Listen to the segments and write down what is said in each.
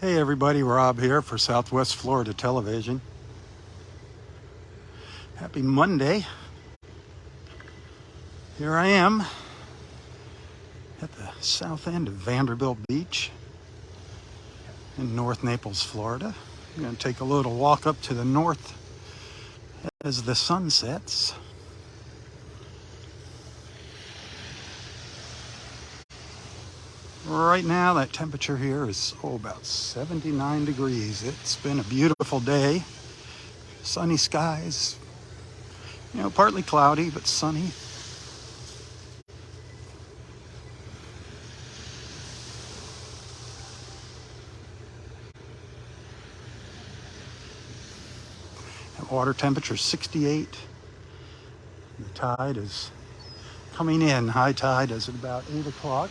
Hey everybody, Rob here for Southwest Florida Television. Happy Monday. Here I am at the south end of Vanderbilt Beach in North Naples, Florida. I'm going to take a little walk up to the north as the sun sets. Right now that temperature here is about 79 degrees. It's been a beautiful day. Sunny skies, partly cloudy but sunny. Water temperature 68. The tide is coming in. High tide is at about 8 o'clock.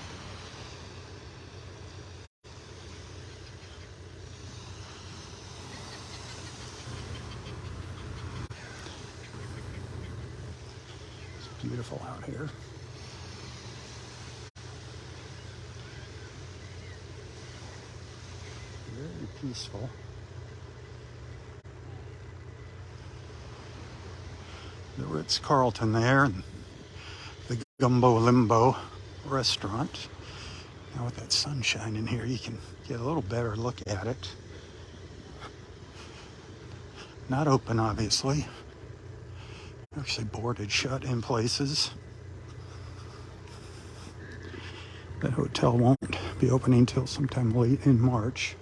It's beautiful out here. Very peaceful. The Ritz-Carlton there and the Gumbo Limbo restaurant. Now with that sunshine in here, you can get a little better look at it. Not open, obviously. Actually boarded shut in places. That hotel won't be opening until sometime late in March.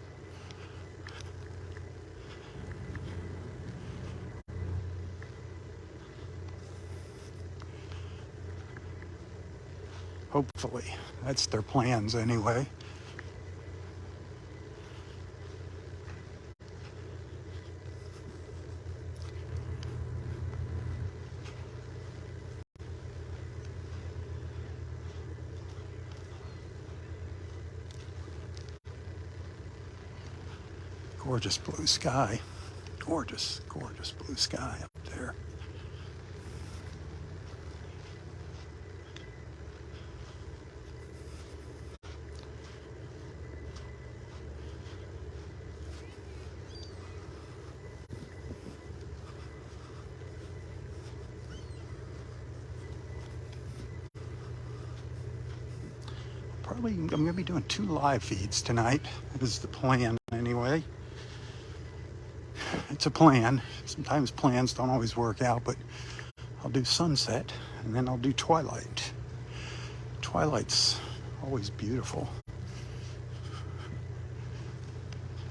Hopefully. That's their plans anyway. Gorgeous blue sky. Gorgeous, gorgeous blue sky up there. I'm going to be doing 2 live feeds tonight. That is the plan anyway. It's a plan. Sometimes plans don't always work out, but I'll do sunset and then I'll do twilight. Twilight's always beautiful.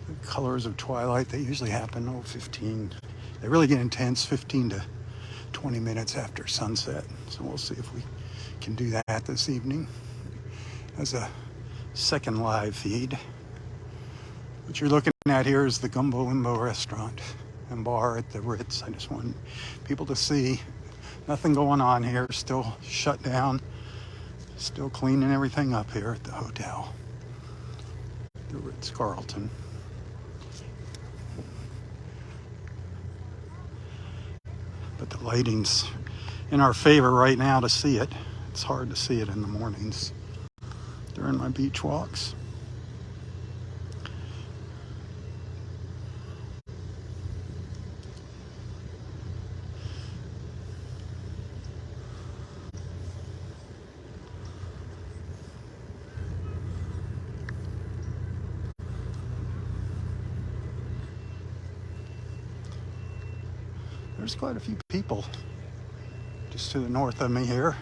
The colors of twilight, they usually happen, they really get intense 15 to 20 minutes after sunset. So we'll see if we can do that this evening as a second live feed. What you're looking at here is the Gumbo Limbo restaurant and bar at the Ritz. I just want people to see nothing going on here, still shut down, still cleaning everything up here at the hotel, the Ritz-Carlton. But the lighting's in our favor right now to see it. It's hard to see it in the mornings during my beach walks. There's quite a few people just to the north of me here,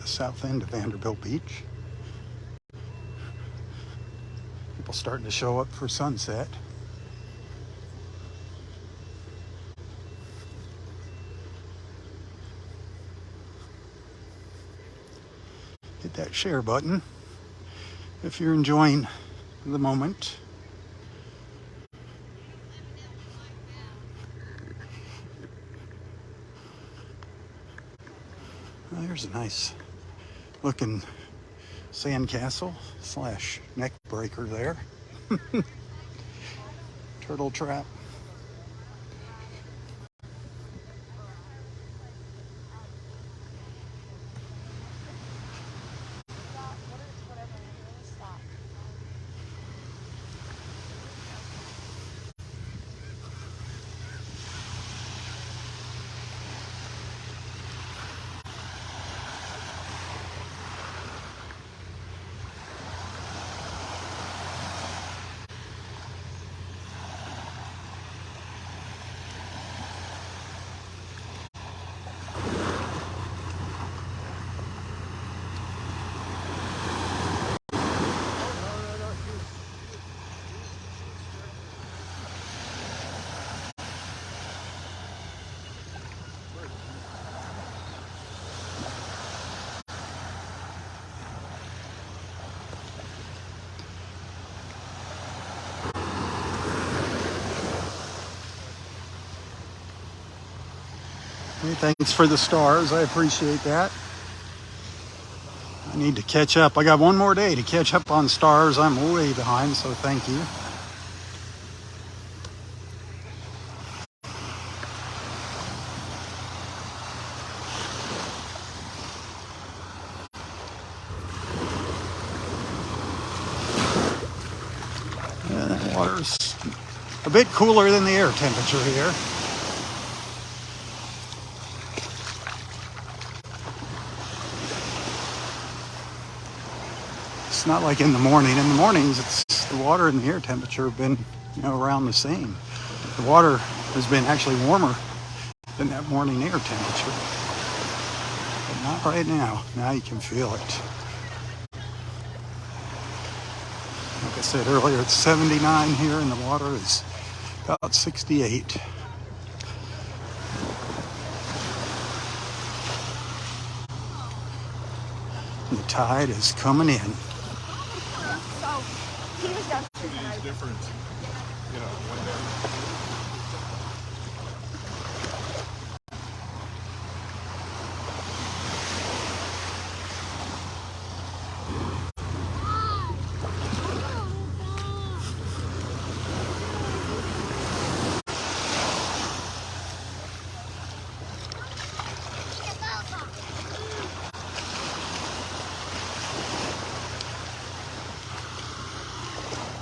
the south end of Vanderbilt Beach. People starting to show up for sunset. Hit that share button if you're enjoying the moment. There's a nice looking sandcastle / neck breaker there. Turtle trap. Hey, thanks for the stars. I appreciate that. I need to catch up. I got one more day to catch up on stars. I'm way behind, so thank you. The water's a bit cooler than the air temperature here. It's not like in the morning. In the mornings, it's the water and the air temperature have been, around the same. The water has been actually warmer than that morning air temperature, but not right now. Now you can feel it. Like I said earlier, it's 79 here, and the water is about 68. The tide is coming in.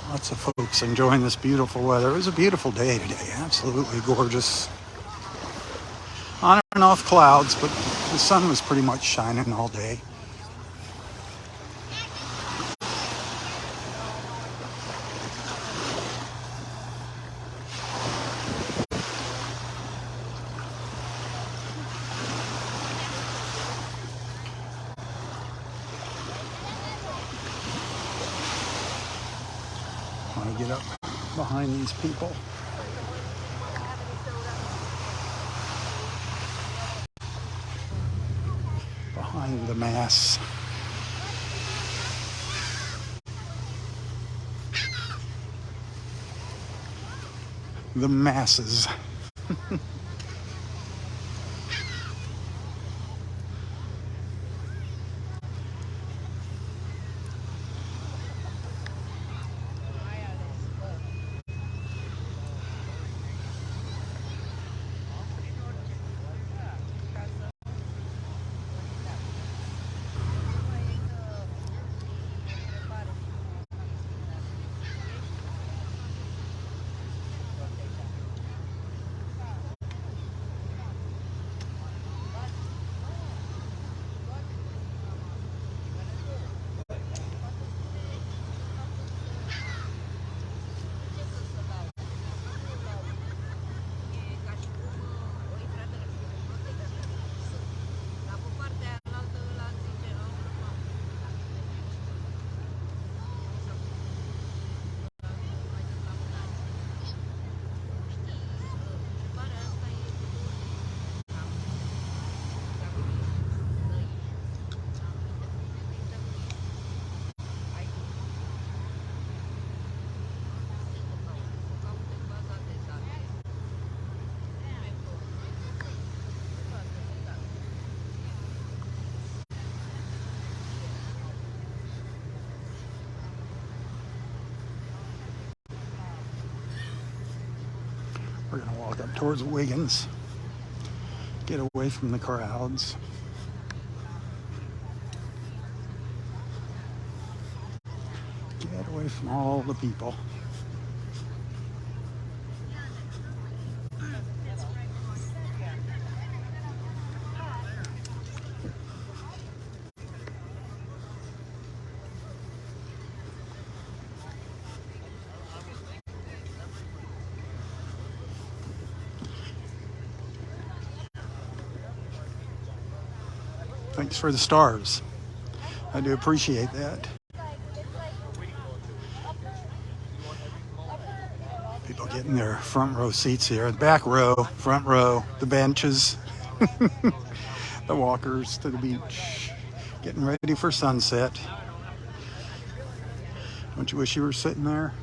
Lots of folks enjoying this beautiful weather. It was a beautiful day today, absolutely gorgeous. On and off clouds, but the sun was pretty much shining all day. I want to get up behind these people. Behind the mass. The masses. We're going to walk up towards Wiggins, get away from the crowds. Get away from all the people. Thanks for the stars. I do appreciate that. People getting their front row seats here. The back row, front row, the benches, the walkers to the beach, getting ready for sunset. Don't you wish you were sitting there?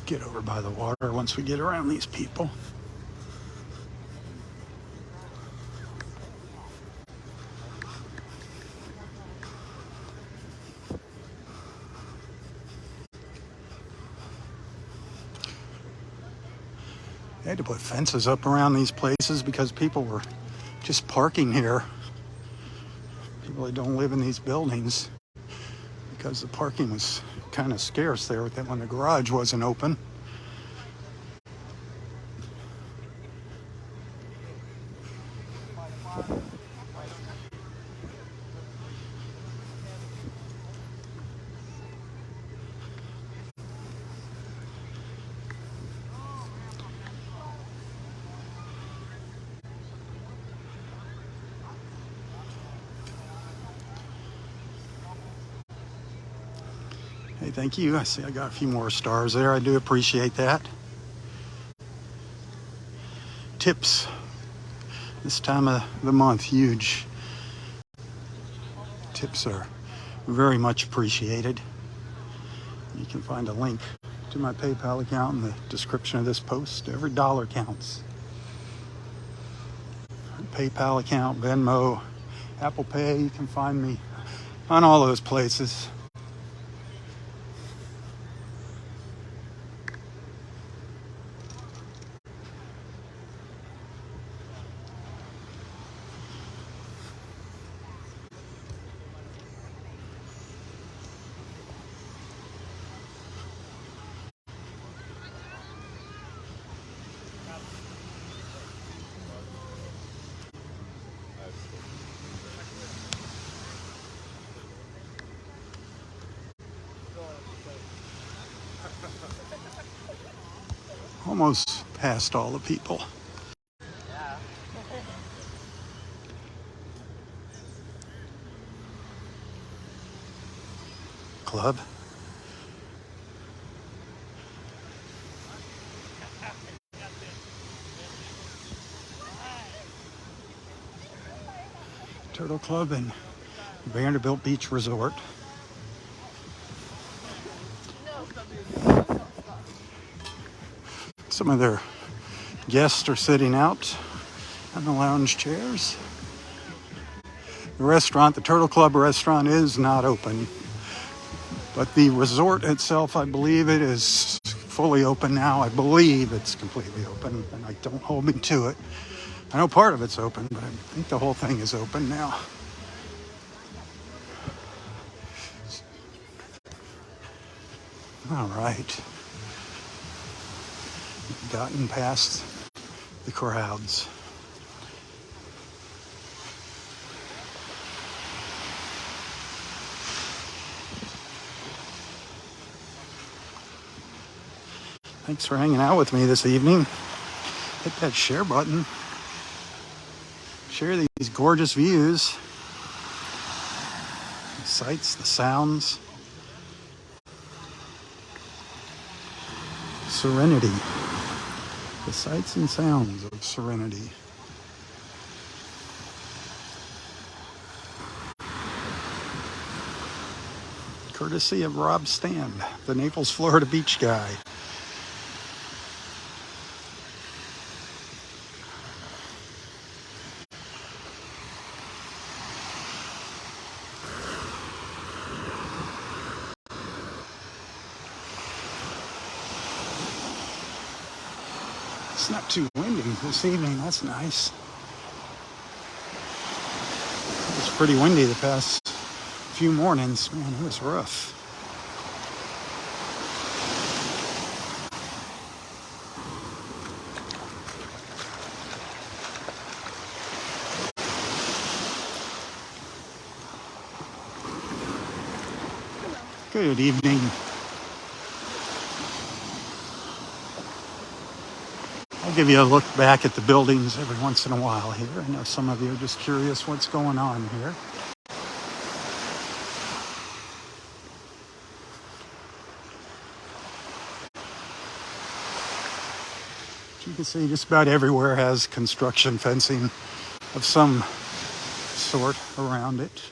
get over by the water once we get around these people. They had to put fences up around these places because people were just parking here. People that don't live in these buildings, because the parking was kind of scarce there when the garage wasn't open. Hey, thank you. I see I got a few more stars there. I do appreciate that. Tips this time of the month, huge. Tips are very much appreciated. You can find a link to my PayPal account in the description of this post. Every dollar counts. PayPal account, Venmo, Apple Pay, you can find me on all those places. Almost past all the people. Club. Turtle Club and Vanderbilt Beach Resort. Some of their guests are sitting out on the lounge chairs. The restaurant, the Turtle Club restaurant, is not open, but the resort itself, I believe it is fully open now. I believe it's completely open, and I don't hold me to it. I know part of it's open, but I think the whole thing is open now. All right. Gotten past the crowds. Thanks for hanging out with me this evening. Hit that share button. Share these gorgeous views. The sights, the sounds. Serenity. The sights and sounds of serenity. Courtesy of Rob Stand, the Naples, Florida beach guy. It's not too windy this evening, that's nice. It was pretty windy the past few mornings. Man, it was rough. Good evening. I'll give you a look back at the buildings every once in a while here. I know some of you are just curious what's going on here. You can see just about everywhere has construction fencing of some sort around it.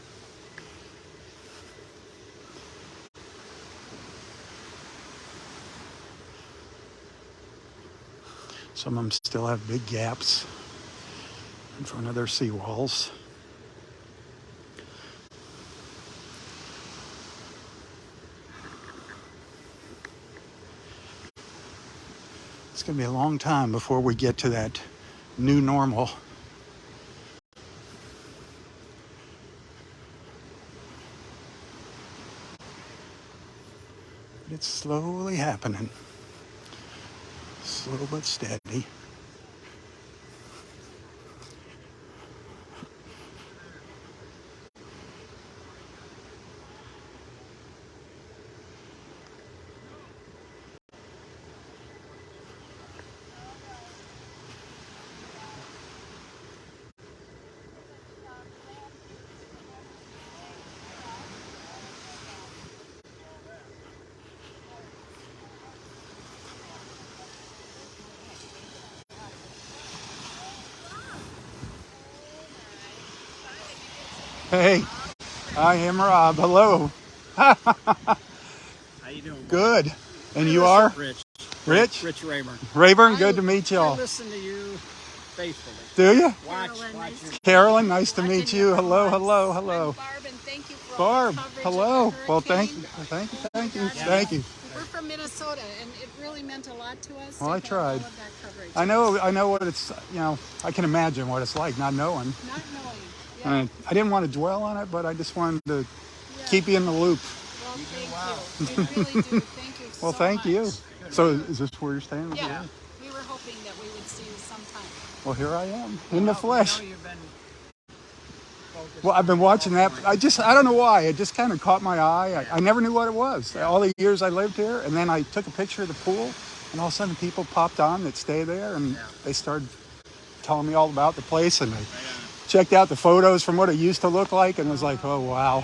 Some of them still have big gaps in front of their seawalls. It's going to be a long time before we get to that new normal. But it's slowly happening. Slow but steady. Hey, I am Rob. Hello. How you doing, Bob? Good. And you are? Rich. Rich? Rich Rayburn. Rayburn, good to meet I y'all. listen to you faithfully. Do you? Watch Carolyn, your Carolyn, nice to Watching meet your you. Hello, vlogs. hello, hello. I'm Barb, and thank you for all Barb, the coverage hello. of the Well, hurricane. thank you, Oh thank my you, gosh. thank you. We're from Minnesota, and it really meant a lot to us. Well, to I have tried. all of that coverage. I know what it's, I can imagine what it's like not knowing. Not knowing. Yeah. And I didn't want to dwell on it, but I just wanted to Yeah. keep you in the loop. Well, thank you. We really do. Thank you Well, so thank much. you. So is this where you're staying? Yeah. We were hoping that we would see you sometime. Well, here I am in the flesh. you've been focused Well, I've been on watching that. California. I don't know why. It just kind of caught my eye. I never knew what it was. All the years I lived here. And then I took a picture of the pool, and all of a sudden people popped on that stay there, and they started telling me all about the place. And I checked out the photos from what it used to look like, and was like, oh, wow.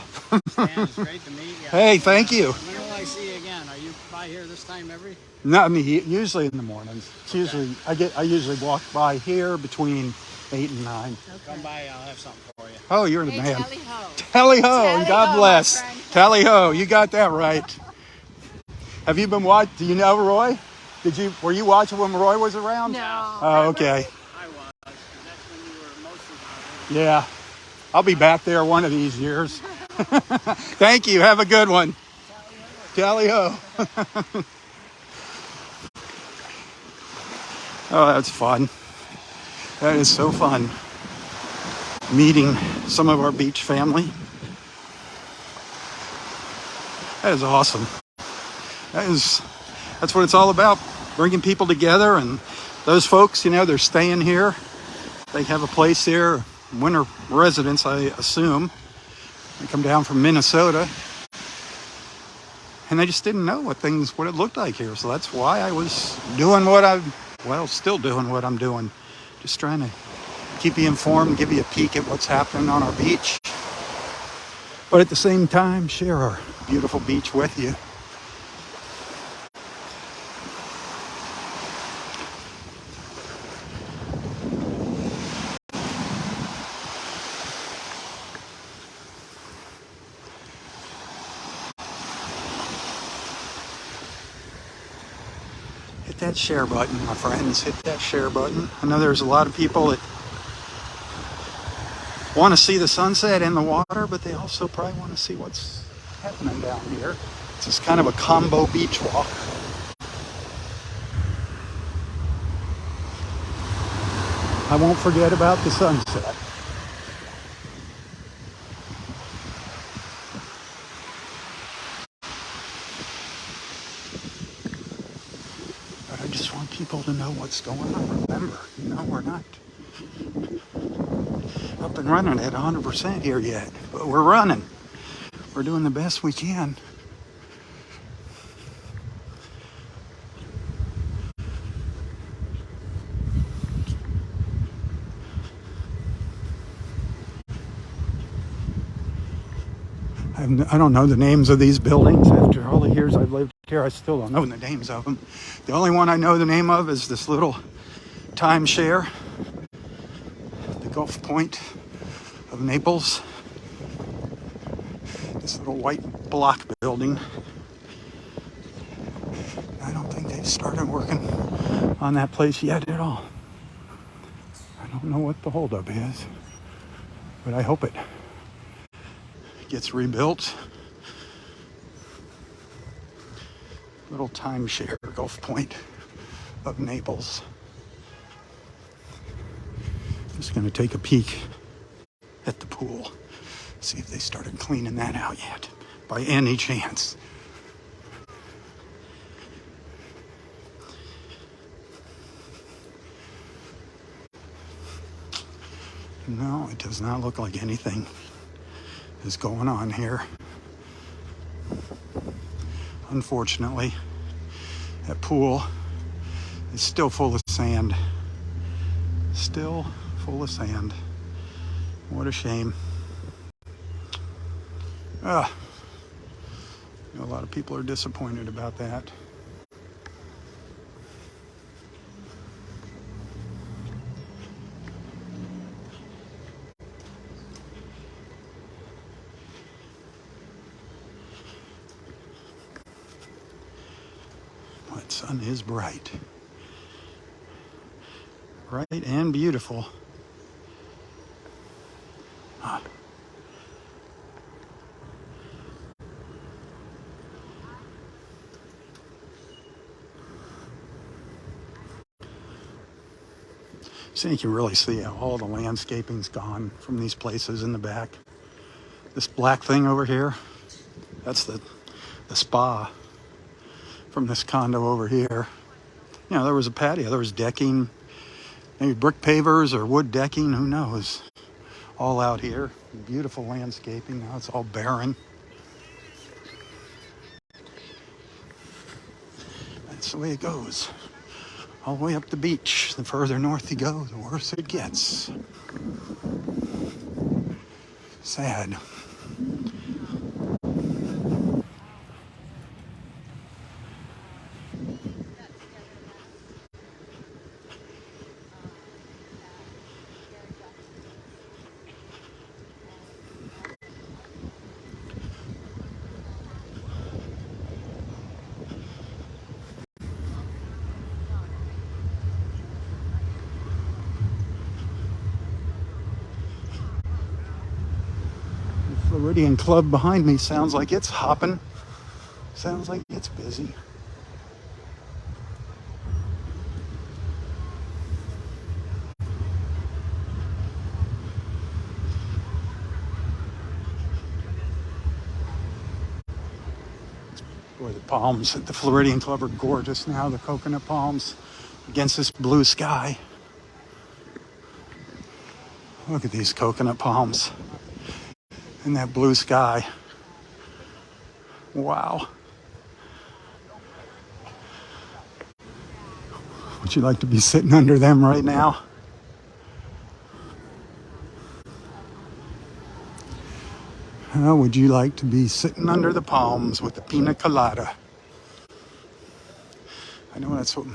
Stan, it's great to meet you. Hey, thank you. When will I see you again? Are you by here this time every? No, I mean, usually in the mornings. It's usually, I usually walk by here between 8 and 9. Come by, I'll have something for you. Oh, you're the Hey, man. tally ho. Tally ho, and Tally God ho, bless. my friend. Tally ho, you got that right. Have you been watching? Do you know Roy? Were you watching when Roy was around? No. Oh, okay. I was, because that's when you were mostly gone. Yeah. I'll be back there one of these years. Thank you. Have a good one. Tally ho. Oh, that's fun. That is so fun. Meeting some of our beach family. That is awesome. That's what it's all about. Bringing people together, and those folks, they're staying here. They have a place here, winter residents, I assume. They come down from Minnesota, and they just didn't know what it looked like here. So that's why I was doing still doing what I'm doing. Just trying to keep you informed, give you a peek at what's happening on our beach. But at the same time, share our beautiful beach with you. Hit that share button, my friends. Hit that share button. I know there's a lot of people that want to see the sunset and the water, but they also probably want to see what's happening down here. It's just kind of a combo beach walk. I won't forget about the sunset. But I just want people to know what's going on. Remember, we're not up and running at 100% here yet, but we're running. We're doing the best we can. I don't know the names of these buildings. After all the years I've lived here, I still don't know the names of them. The only one I know the name of is this little timeshare, the Gulf Point of Naples. This little white block building. I don't think they've started working on that place yet at all. I don't know what the holdup is, but I hope it gets rebuilt. Little timeshare Gulf Point of Naples. Just gonna take a peek at the pool, see if they started cleaning that out yet, by any chance. No, it does not look like anything is going on here. Unfortunately, that pool is still full of sand. Still full of sand. What a shame. A lot of people are disappointed about that. That sun is bright. Bright and beautiful. Ah. So you can really see how all the landscaping's gone from these places in the back. This black thing over here, that's the spa from this condo over here. You know, there was a patio, there was decking, maybe brick pavers or wood decking, who knows. All out here, beautiful landscaping. Now it's all barren. That's the way it goes. All the way up the beach. The further north you go, the worse it gets. Sad. Floridian Club behind me sounds like it's hopping. Sounds like it's busy. Boy, the palms at the Floridian Club are gorgeous now. The coconut palms against this blue sky. Look at these coconut palms in that blue sky. Wow. Would you like to be sitting under them right now? How would you like to be sitting under the palms with the pina colada? I know that's what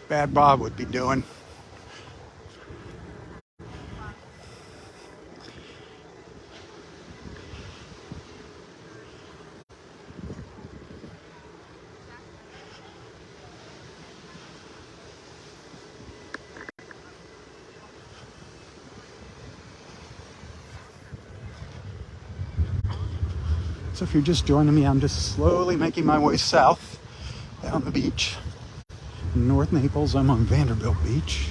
Bad Bob would be doing. So if you're just joining me, I'm just slowly making my way south down the beach. In North Naples, I'm on Vanderbilt Beach.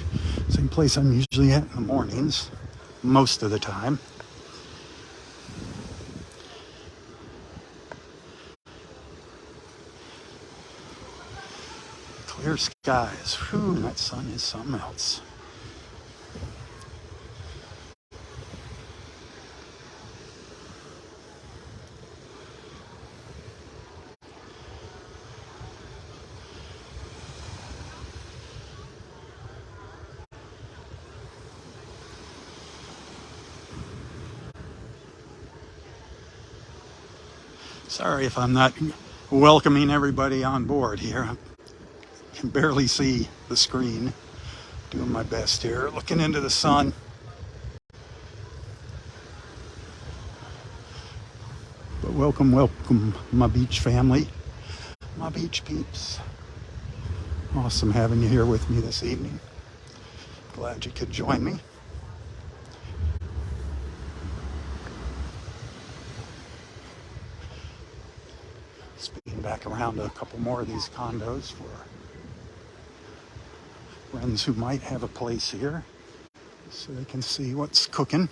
Same place I'm usually at in the mornings, most of the time. Clear skies. Whew, that sun is something else. Sorry if I'm not welcoming everybody on board here. I can barely see the screen. Doing my best here, looking into the sun. But welcome, welcome, my beach family, my beach peeps. Awesome having you here with me this evening. Glad you could join me. Speeding back around to a couple more of these condos for friends who might have a place here so they can see what's cooking.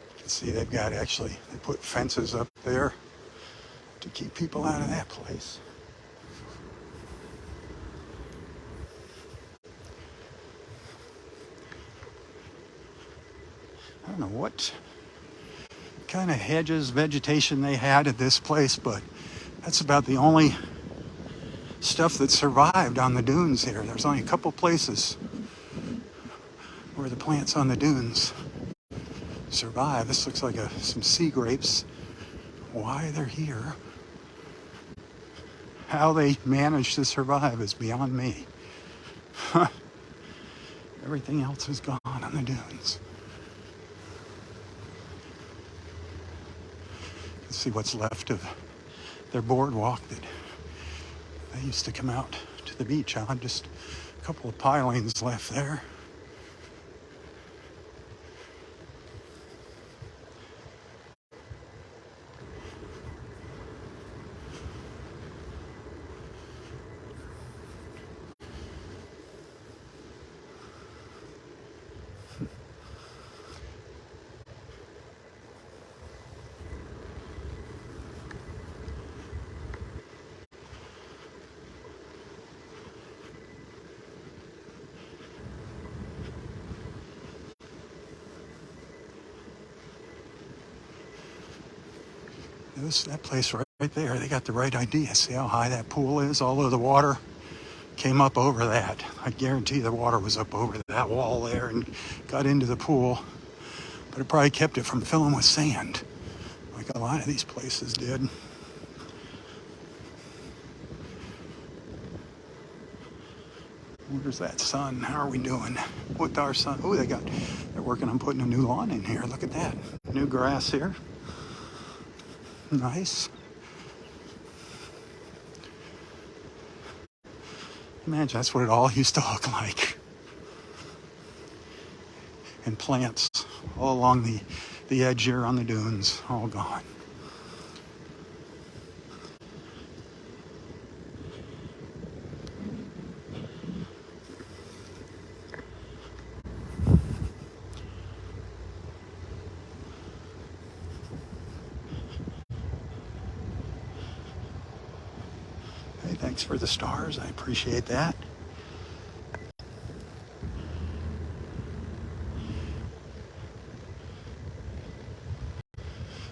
You can see they've got they put fences up there to keep people out of that place. I don't know what kind of hedges, vegetation they had at this place, but that's about the only stuff that survived on the dunes here. There's only a couple places where the plants on the dunes survive. This looks like some sea grapes. Why they're here, how they managed to survive is beyond me. Everything else is gone on the dunes. Let's see what's left of their boardwalk that they used to come out to the beach on. Just a couple of pilings left there. That place right there, they got the right idea. See how high that pool is? All of the water came up over that. I guarantee the water was up over that wall there and got into the pool. But it probably kept it from filling with sand, like a lot of these places did. Where's that sun? How are we doing with our sun? Oh, they're working on putting a new lawn in here. Look at that. New grass here. Nice. Imagine that's what it all used to look like. And plants all along the edge here on the dunes, all gone. Hey, thanks for the stars. I appreciate that.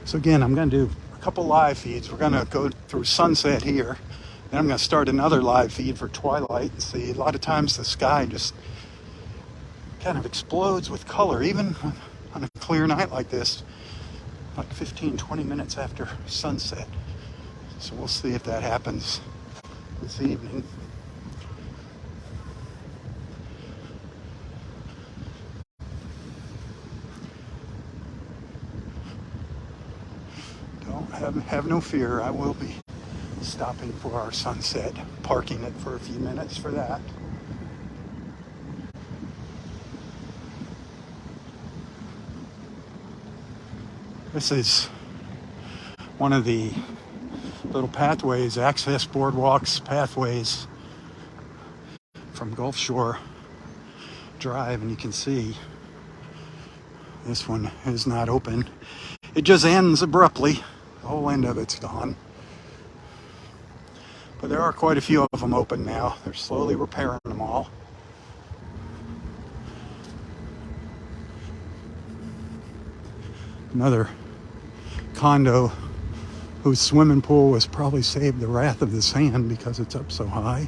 So again, I'm going to do a couple live feeds. We're going to go through sunset here. Then I'm going to start another live feed for twilight and see. A lot of times the sky just kind of explodes with color, even on a clear night like this, like 15, 20 minutes after sunset. So we'll see if that happens this evening. Have no fear. I will be stopping for our sunset, parking it for a few minutes for that. This is one of the little pathways, access boardwalks, pathways from Gulf Shore Drive, and you can see this one is not open. It just ends abruptly. The whole end of it's gone. But there are quite a few of them open now. They're slowly repairing them all. Another condo whose swimming pool was probably saved the wrath of the sand because it's up so high.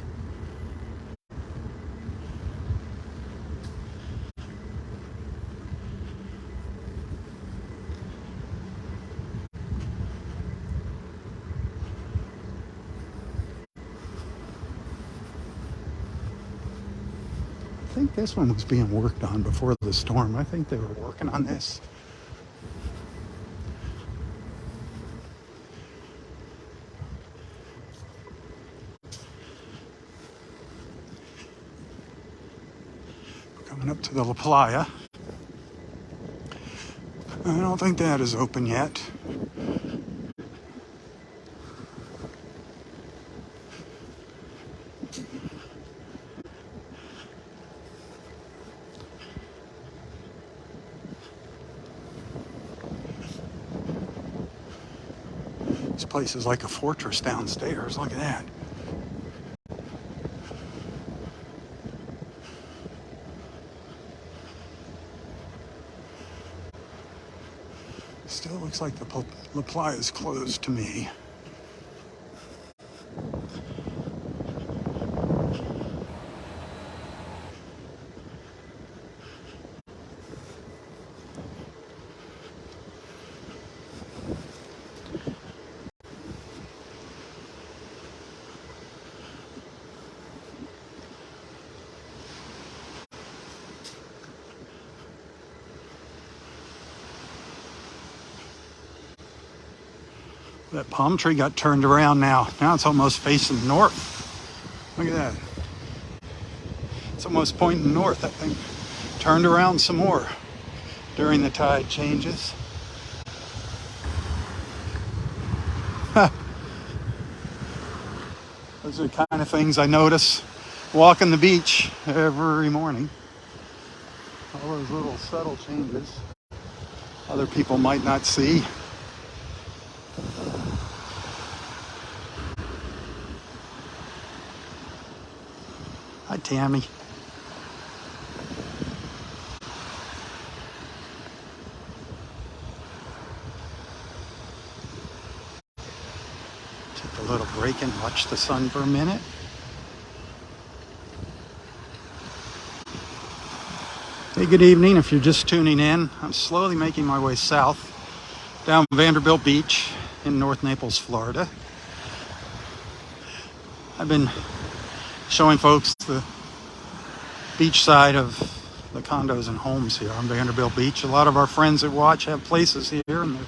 think this one was being worked on before the storm. I think they were working on this. Coming up to the La Playa. I don't think that is open yet. This place is like a fortress downstairs. Look at that. Still looks like the La Playa is closed to me. That palm tree got turned around now. Now it's almost facing north. Look at that. It's almost pointing north, that thing. Turned around some more during the tide changes. Those are the kind of things I notice walking the beach every morning. All those little subtle changes other people might not see. Hi, Tammy. Take a little break and watch the sun for a minute. Hey, good evening. If you're just tuning in, I'm slowly making my way south down Vanderbilt Beach in North Naples, Florida. I've been showing folks the beach side of the condos and homes here on Vanderbilt Beach. A lot of our friends that watch have places here and they're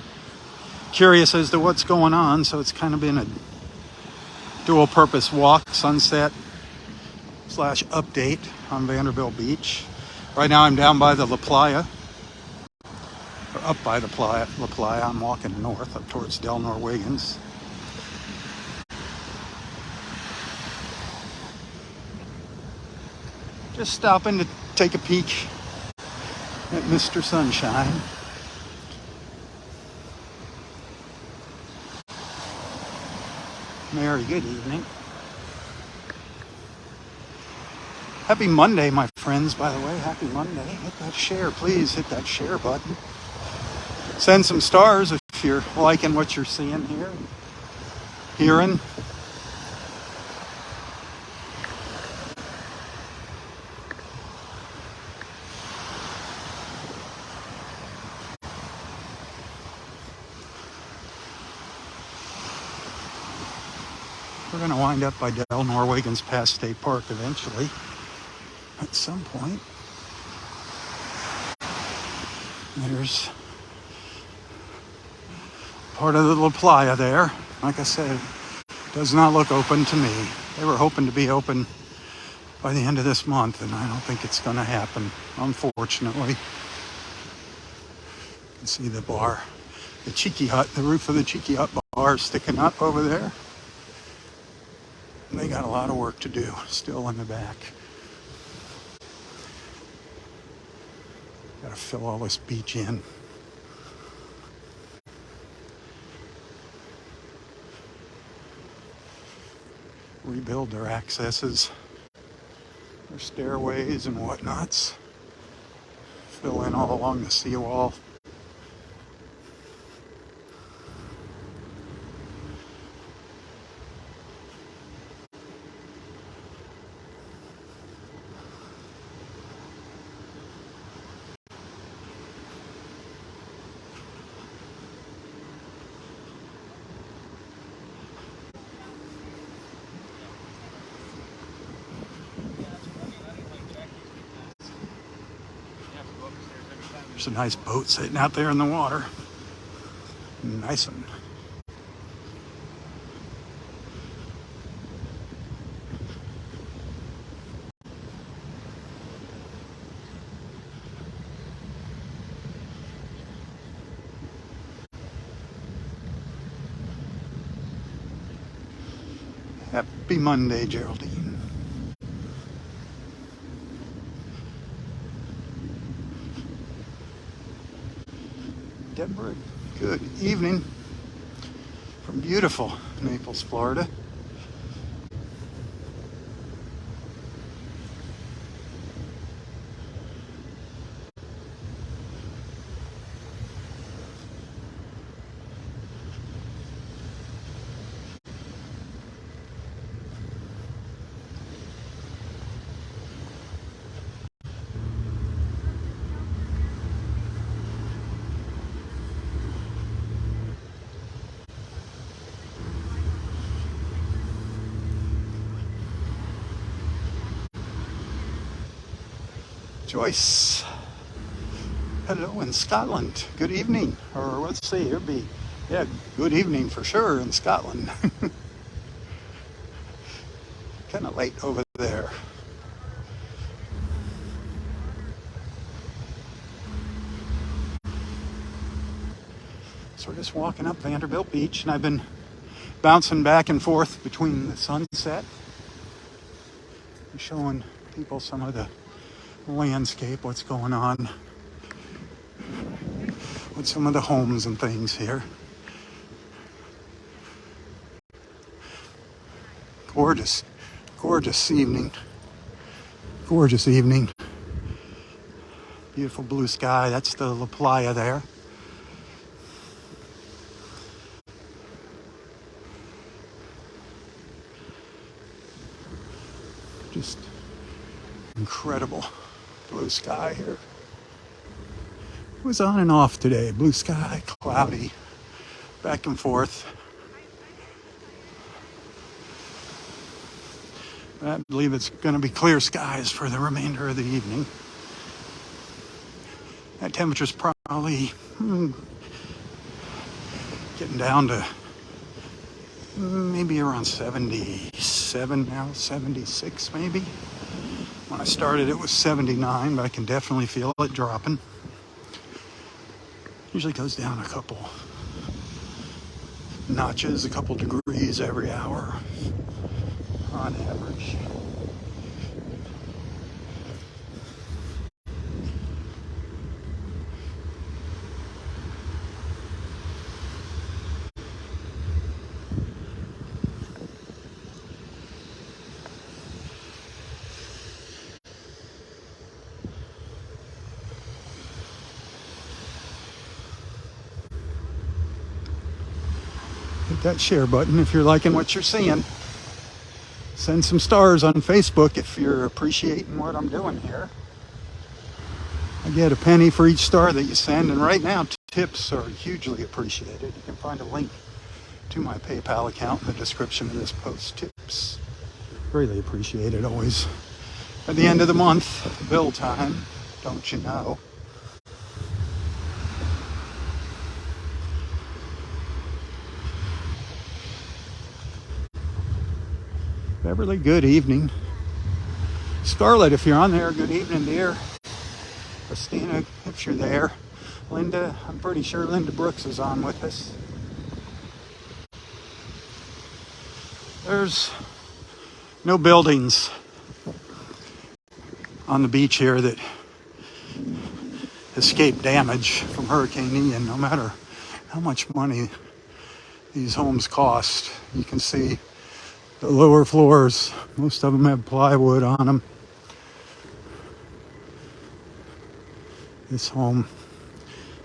curious as to what's going on, so it's kind of been a dual purpose walk, sunset / update on Vanderbilt Beach. Right now I'm down by the La Playa, or up by the La Playa. I'm walking north up towards Del Norwegans. Just stopping to take a peek at Mr. Sunshine. Mary, good evening. Happy Monday, my friends, by the way. Happy Monday. Hit that share, please. Hit that share button. Send some stars if you're liking what you're seeing here, hearing. We're going to wind up by Del Norwegans past State Park eventually, at some point. There's part of the La Playa there. Like I said, does not look open to me. They were hoping to be open by the end of this month, and I don't think it's going to happen, unfortunately. You can see the bar, the Cheeky Hut, the roof of the Cheeky Hut bar sticking up over there. They got a lot of work to do still in the back. Got to fill all this beach in. Rebuild their accesses, their stairways and whatnots. Fill in all along the seawall. There's a nice boat sitting out there in the water. Nice one. Happy Monday, Geraldine. Deborah, good evening from beautiful Naples, Florida. Joyce, hello in Scotland. Good evening. Or let's see, it'd be, yeah, good evening for sure in Scotland. Kind of late over there. So we're just walking up Vanderbilt Beach, and I've been bouncing back and forth between the sunset and showing people some of the landscape, what's going on with some of the homes and things here. Gorgeous, gorgeous evening. Gorgeous evening. Beautiful blue sky. That's the La Playa there. Just incredible blue sky here. It was on and off today. Blue sky, cloudy, back and forth. I believe it's going to be clear skies for the remainder of the evening. That temperature's probably getting down to maybe around 77 now, 76 maybe. When I started it was 79, but I can definitely feel it dropping. Usually goes down a couple notches, a couple degrees every hour on average. Hit that share button if you're liking what you're seeing. Send some stars on Facebook if you're appreciating what I'm doing here. I get a penny for each star that you send, and right now tips are hugely appreciated. You can find a link to my PayPal account in the description of this post. Tips, greatly appreciated always. At the end of the month, bill time, don't you know? Beverly, good evening. Scarlett, if you're on there, good evening, dear. Christina, if you're there. Linda, I'm pretty sure Linda Brooks is on with us. There's no buildings on the beach here that escape damage from Hurricane Ian, no matter how much money these homes cost. You can see the lower floors, most of them have plywood on them. This home,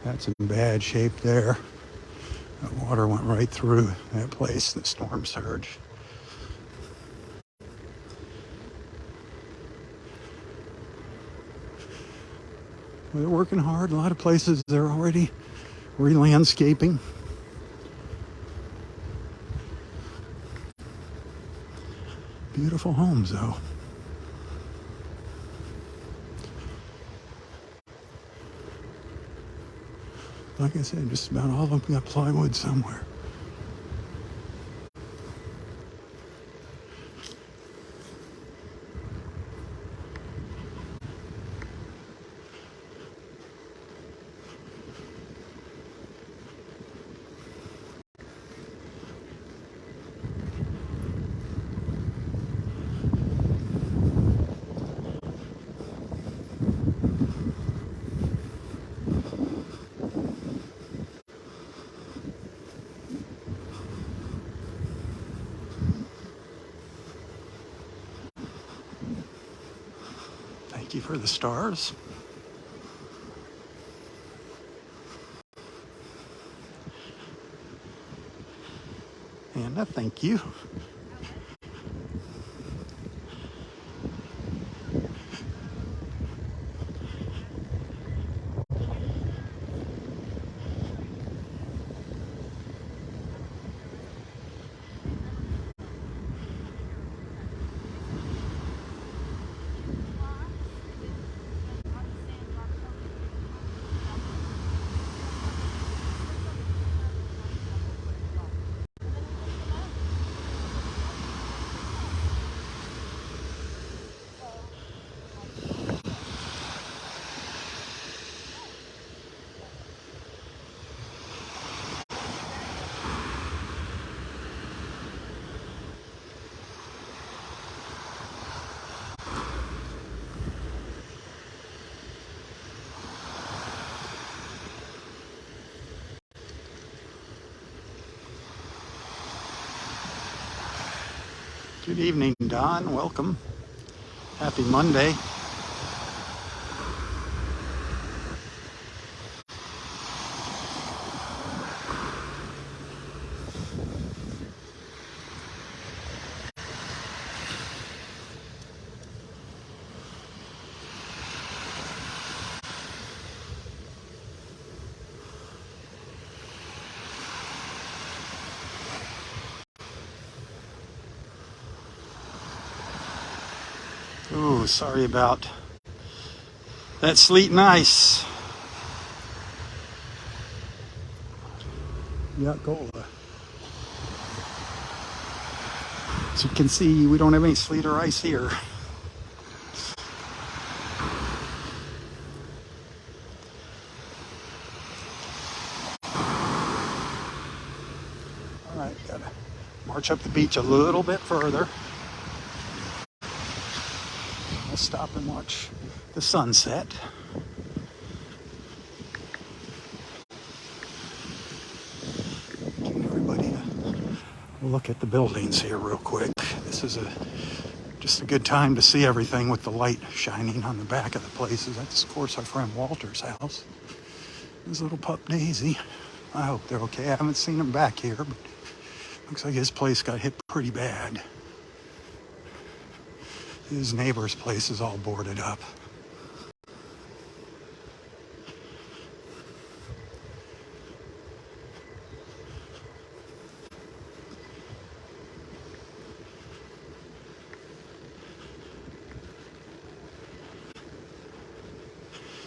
that's in bad shape there. The water went right through that place, the storm surge. They're working hard. A lot of places they're already re-landscaping. Beautiful homes, though. Like I said, just about all of them got plywood somewhere. Thank you for the stars. And a thank you. Good evening, Don. Welcome. Happy Monday. Ooh, sorry about that sleet and ice. Yakola. As you can see, we don't have any sleet or ice here. All right, gotta march up the beach a little bit further. We'll stop and watch the sunset. Give everybody a look at the buildings here real quick. This is just a good time to see everything with the light shining on the back of the places. That's, of course, our friend Walter's house. His little pup Daisy. I hope they're okay. I haven't seen him back here, but looks like his place got hit pretty bad. His neighbor's place is all boarded up.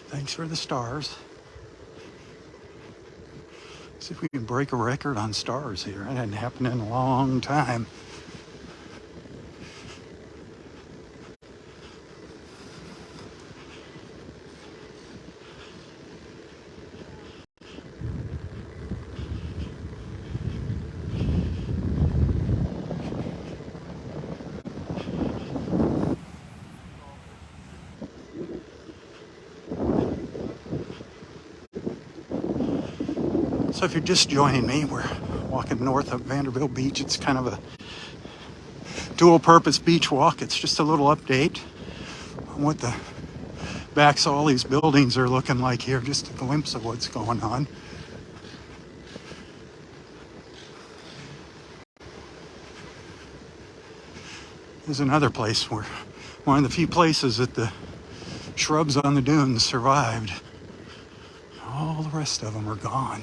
Thanks for the stars. See if we can break a record on stars here. That hadn't happened in a long time. So if you're just joining me, we're walking north of Vanderbilt Beach. It's kind of a dual purpose beach walk. It's just a little update on what the backs of all these buildings are looking like here. Just a glimpse of what's going on. There's another place where one of the few places that the shrubs on the dunes survived. All the rest of them are gone.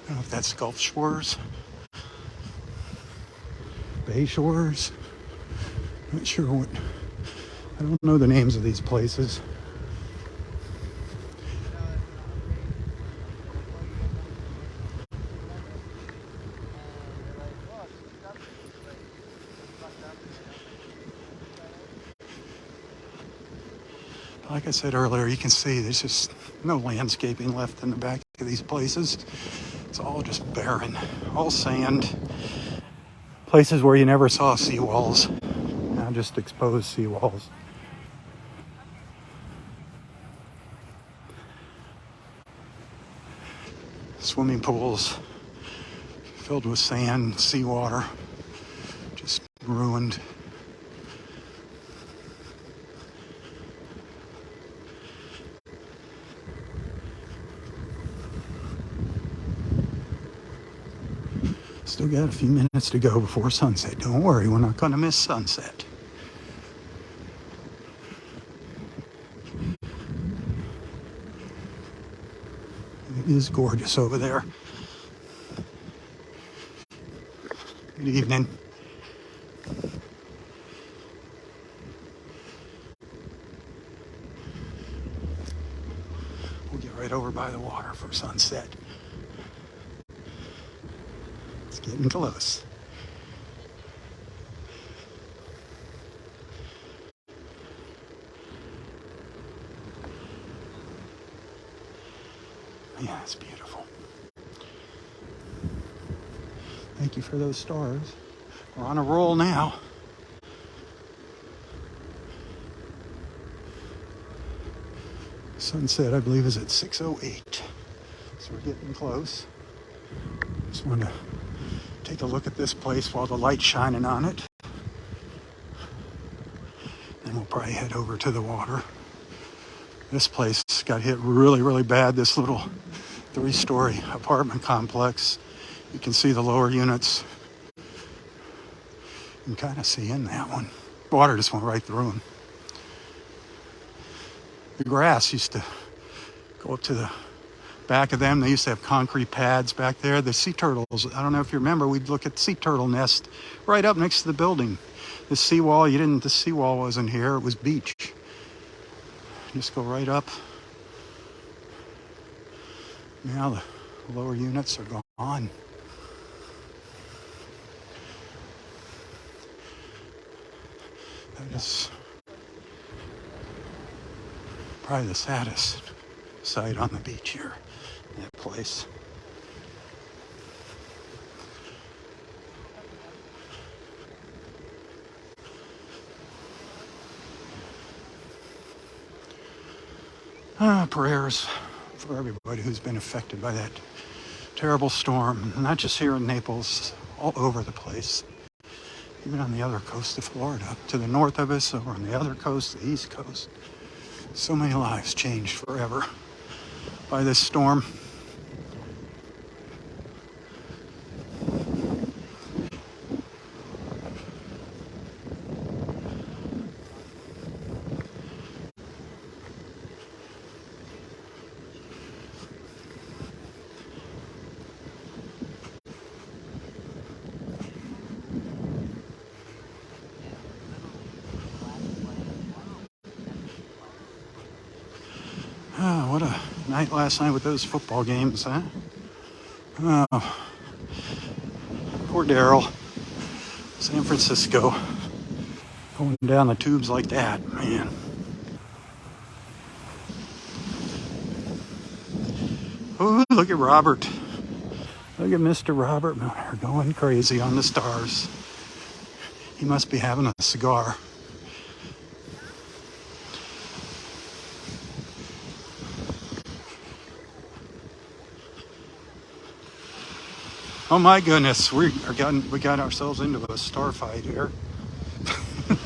I don't know if that's Gulf Shores, Bay Shores. Not sure what, I don't know the names of these places. Like I said earlier, you can see there's just no landscaping left in the back of these places. It's all just barren, all sand. Places where you never saw seawalls, now just exposed seawalls. Swimming pools filled with sand, seawater, just ruined. Still got a few minutes to go before sunset. Don't worry, we're not going to miss sunset. It is gorgeous over there. Good evening. We'll get right over by the water for sunset. It's getting close. Yeah, it's beautiful. Thank you for those stars. We're on a roll now. Sunset, I believe, is at 6:08. So we're getting close. Just want to take a look at this place while the light's shining on it. Then we'll probably head over to the water. This place got hit really, really bad. This little 3-story apartment complex. You can see the lower units. You can kind of see in that one. Water just went right through them. The grass used to go up to the back of them. They used to have concrete pads back there. The sea turtles, I don't know if you remember, we'd look at sea turtle nest right up next to the building. The seawall, the seawall wasn't here, it was beach. Just go right up. Now the lower units are gone. That is probably the saddest sight on the beach here, that place. Prayers for everybody who's been affected by that terrible storm, not just here in Naples, all over the place. Even on the other coast of Florida, to the north of us, over on the other coast, the east coast. So many lives changed forever by this storm. Oh, what a night last night with those football games, huh? Oh, poor Daryl. San Francisco. Going down the tubes like that, man. Oh, look at Robert. Look at Mr. Robert Miller going crazy on the stars. He must be having a cigar. Oh my goodness, we got ourselves into a star fight here. Isn't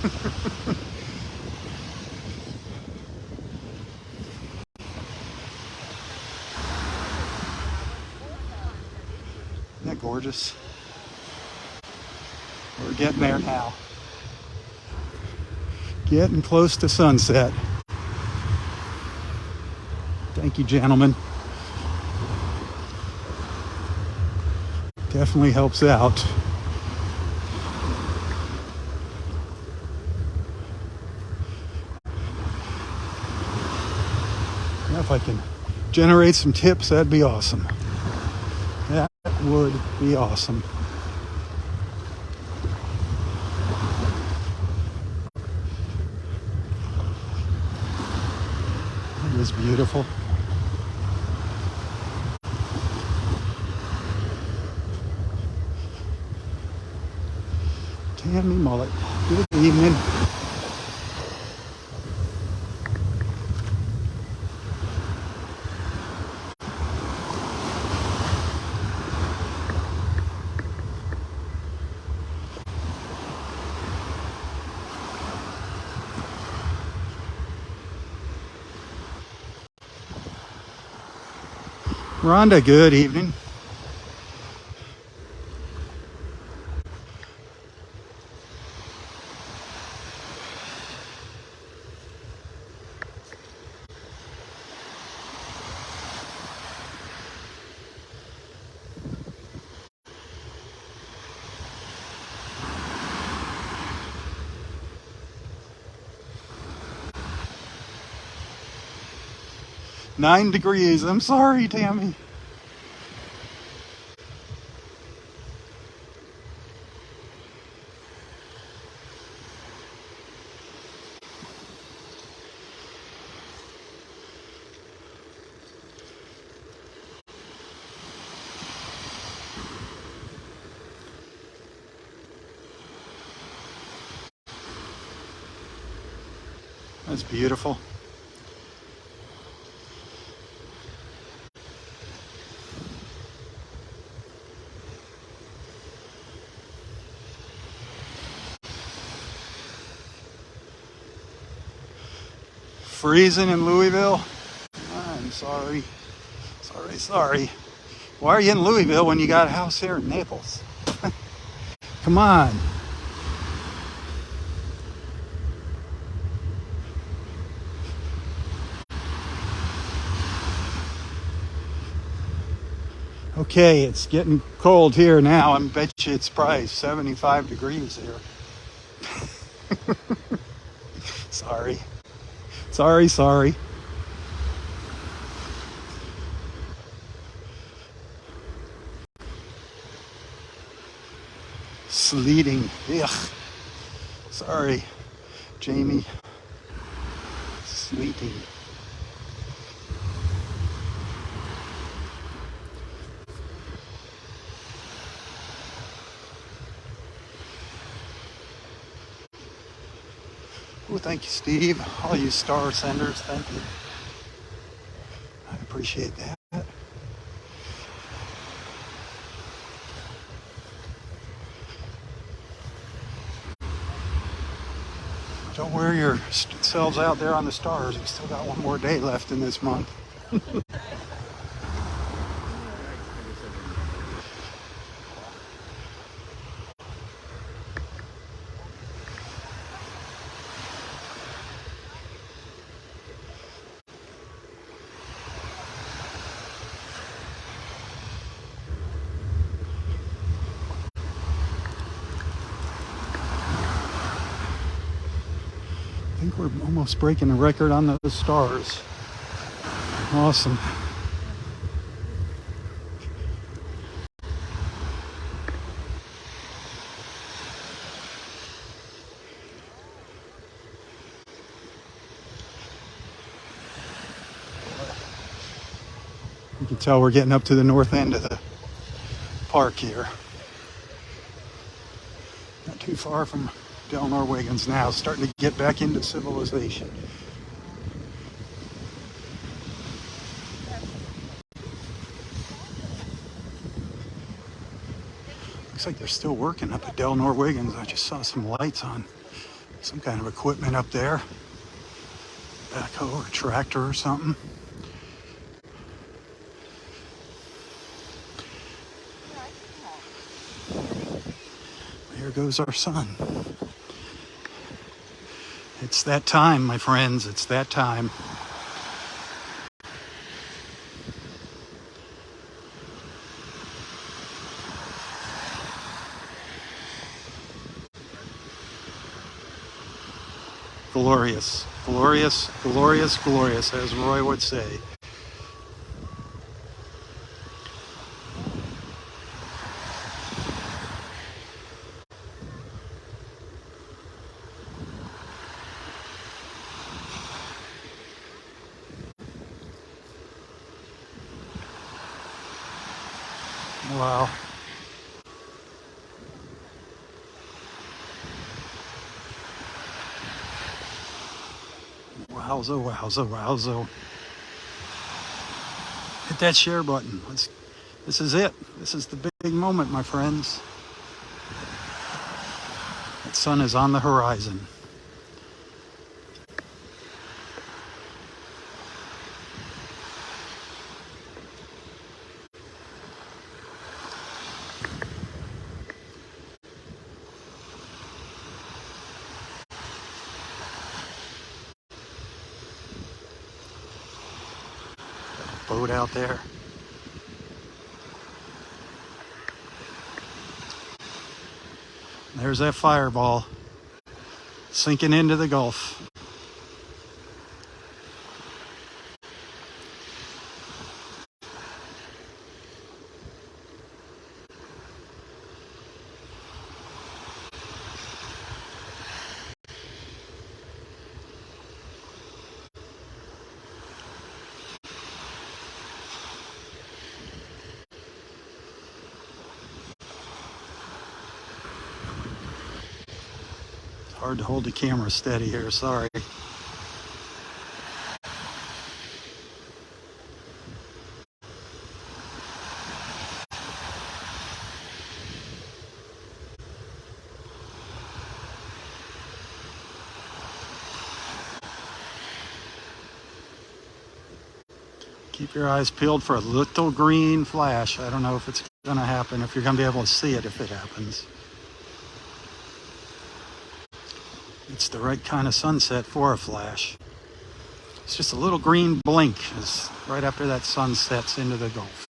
that gorgeous? We're getting there now. Getting close to sunset. Thank you, gentlemen. Definitely helps out. Now if I can generate some tips, that'd be awesome. That would be awesome. It is beautiful. Tammy Mullet. Good evening. Rhonda, good evening. Nine degrees. I'm sorry, Tammy. That's beautiful. Freezing in Louisville? I'm sorry. Sorry. Why are you in Louisville when you got a house here in Naples? Come on. Okay, it's getting cold here now. I bet you it's probably 75 degrees here. Sorry. Sleeting. Ugh. Sorry, Jamie. Sleeting. Oh, thank you, Steve. All you star senders, thank you. I appreciate that. Don't wear yourselves out there on the stars. We still got one more day left in this month. I think we're almost breaking a record on those stars. Awesome. You can tell we're getting up to the north end of the park here. Not too far from Delnor Wiggins now, starting to get back into civilization. Looks like they're still working up at Delnor Wiggins. I just saw some lights on some kind of equipment up there. Backhoe or tractor or something. There goes our sun. It's that time, my friends. It's that time. glorious, glorious, glorious, glorious, as Roy would say. Wow. Wowza, wowza, wowza. Hit that share button. This is it. This is the big moment, my friends. That sun is on the horizon. Boat out there. There's that fireball sinking into the Gulf. Hard to hold the camera steady here, sorry. Keep your eyes peeled for a little green flash. I don't know if it's gonna happen, if you're gonna be able to see it if it happens. It's the right kind of sunset for a flash. It's just a little green blink is right after that sun sets into the Gulf.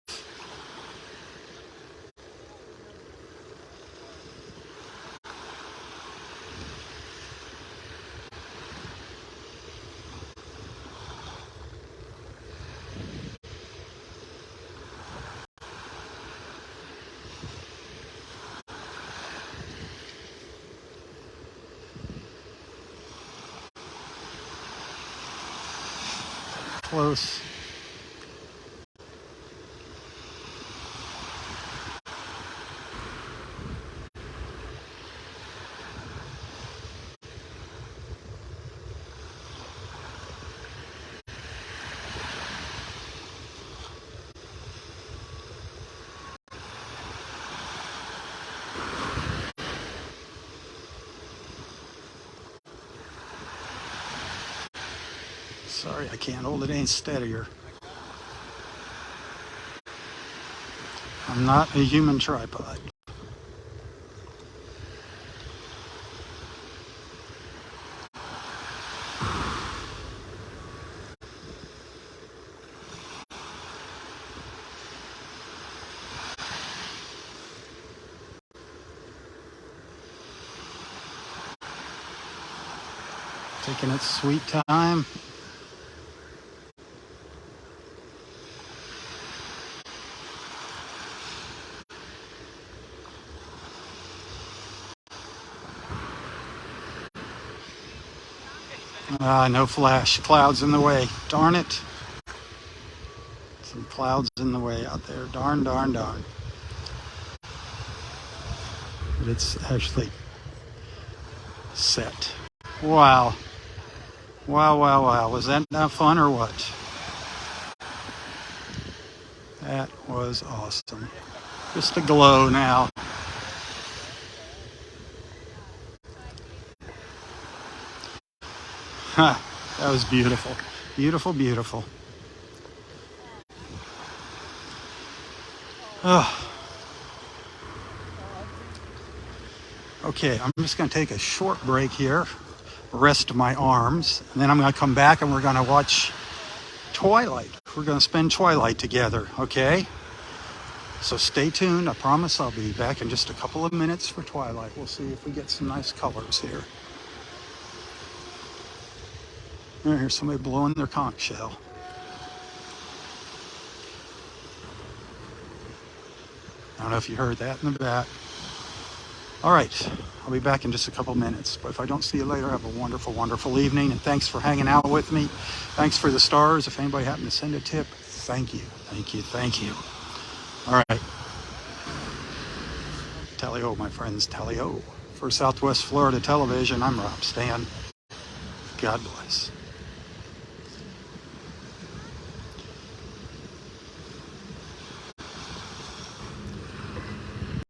Close. Sorry, I can't hold it any steadier. I'm not a human tripod. Taking its sweet time. No flash. Clouds in the way. Darn it. Some clouds in the way out there. Darn, darn, darn. But it's actually set. Wow. Wow, wow, wow. Was that not fun or what? That was awesome. Just a glow now. That was beautiful. Beautiful, beautiful. Oh. Okay, I'm just going to take a short break here, rest my arms, and then I'm going to come back and we're going to watch twilight. We're going to spend twilight together, okay? So stay tuned. I promise I'll be back in just a couple of minutes for twilight. We'll see if we get some nice colors here. I hear somebody blowing their conch shell. I don't know if you heard that in the back. All right, I'll be back in just a couple minutes. But if I don't see you later, have a wonderful, wonderful evening. And thanks for hanging out with me. Thanks for the stars. If anybody happened to send a tip, thank you, thank you, thank you. All right. Tally-ho, my friends, tally-ho. For Southwest Florida Television, I'm Rob Stan. God bless.